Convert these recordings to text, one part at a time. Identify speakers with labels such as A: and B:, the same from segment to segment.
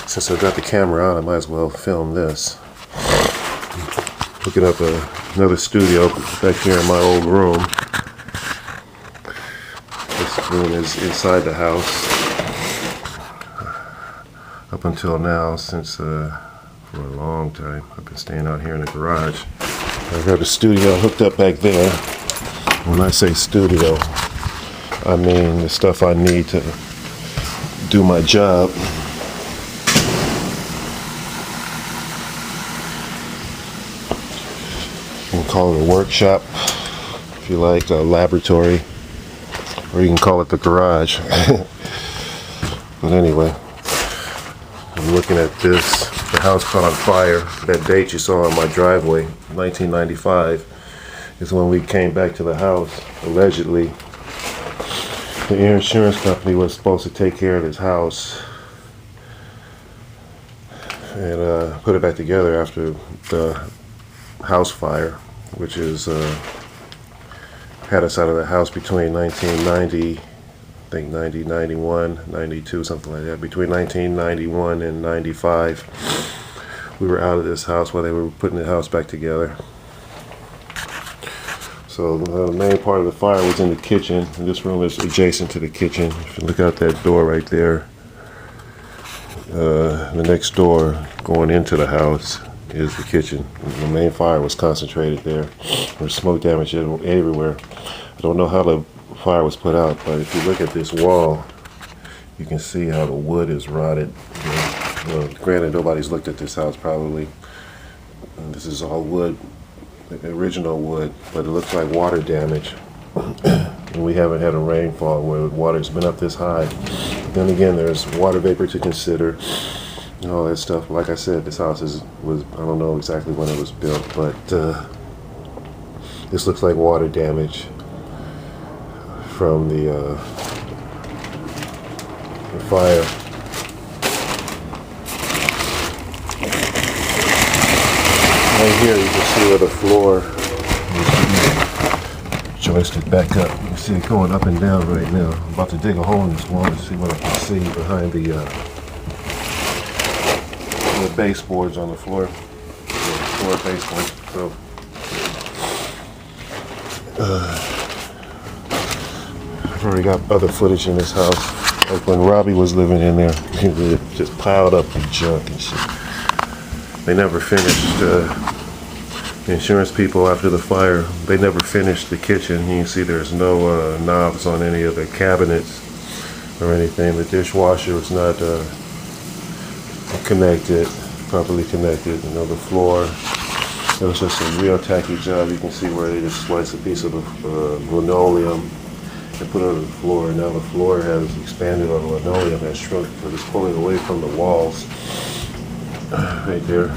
A: Since I got the camera out, I might as well film this. Looking up another studio back here in my old room. This room is inside the house. Up until now, since for a long time, I've been staying out here in the garage. I got a studio hooked up back there. When I say studio, I mean the stuff I need to do my job. You can call it a workshop, if you like, a laboratory, or you can call it the garage. But anyway, I'm looking at this. The house caught on fire. That date you saw on my driveway, 1995, is when we came back to the house. Allegedly, the insurance company was supposed to take care of this house and put it back together after the house fire, which is had us out of the house between 1990, I think 90, 91, 92, something like that. Between 1991 and 95, we were out of this house while they were putting the house back together. So the main part of the fire was in the kitchen, and this room is adjacent to the kitchen. If you look out that door right there, the next door going into the house is the kitchen. The main fire was concentrated there. There was smoke damage everywhere. I don't know how the fire was put out, but if you look at this wall, you can see how the wood is rotted. Well, granted, nobody's looked at this house probably. And this is all wood, the original wood, but it looks like water damage. And we haven't had a rainfall where water's been up this high. Then again, there's water vapor to consider and all that stuff. Like I said, this house was I don't know exactly when it was built, but this looks like water damage from the fire. Right here you can see where the floor is joisted back up. You can see it going up and down right now. I'm about to dig a hole in this wall to see what I can see behind the baseboards on the floor. The floor baseboards. So I've already got other footage in this house. Like when Robbie was living in there, he just piled up the junk and shit. They never finished, the insurance people after the fire, they never finished the kitchen. You can see there's no knobs on any of the cabinets or anything. The dishwasher was not properly connected. You know, the floor, it was just a real tacky job. You can see where they just sliced a piece of linoleum and put it on the floor. And now the floor has expanded on the linoleum, has shrunk, but it's pulling away from the walls. Right there,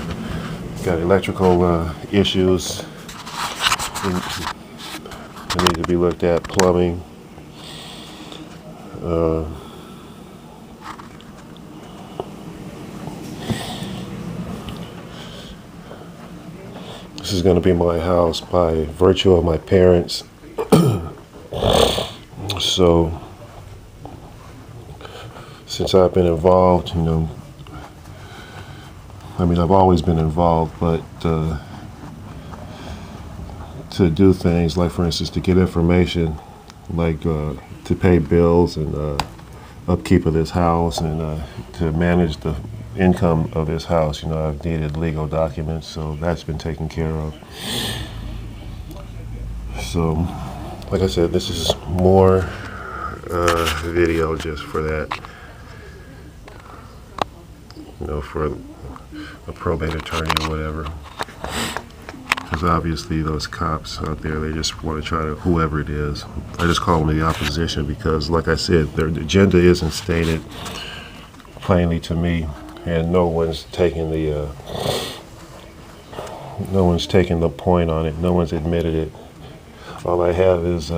A: got electrical issues that need to be looked at. Plumbing. This is going to be my house by virtue of my parents. So, since I've been involved, you know, I mean, I've always been involved, but to do things like, for instance, to get information, like to pay bills and upkeep of this house, and to manage the income of this house, you know, I've needed legal documents, so that's been taken care of. So, like I said, this is more video just for that, you know, for a probate attorney or whatever, because obviously those cops out there, they just want to try to, whoever it is, I just call them the opposition, because like I said, their agenda isn't stated plainly to me, and no one's taking the point on it. No one's admitted it. All I have is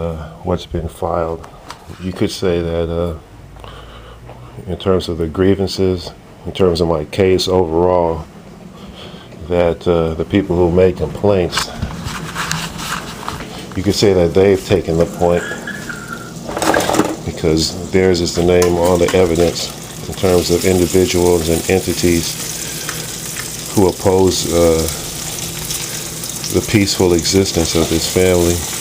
A: what's been filed. You could say that in terms of the grievances, in terms of my case overall, that the people who make complaints, you could say that they've taken the point, because theirs is the name on the evidence in terms of individuals and entities who oppose the peaceful existence of this family.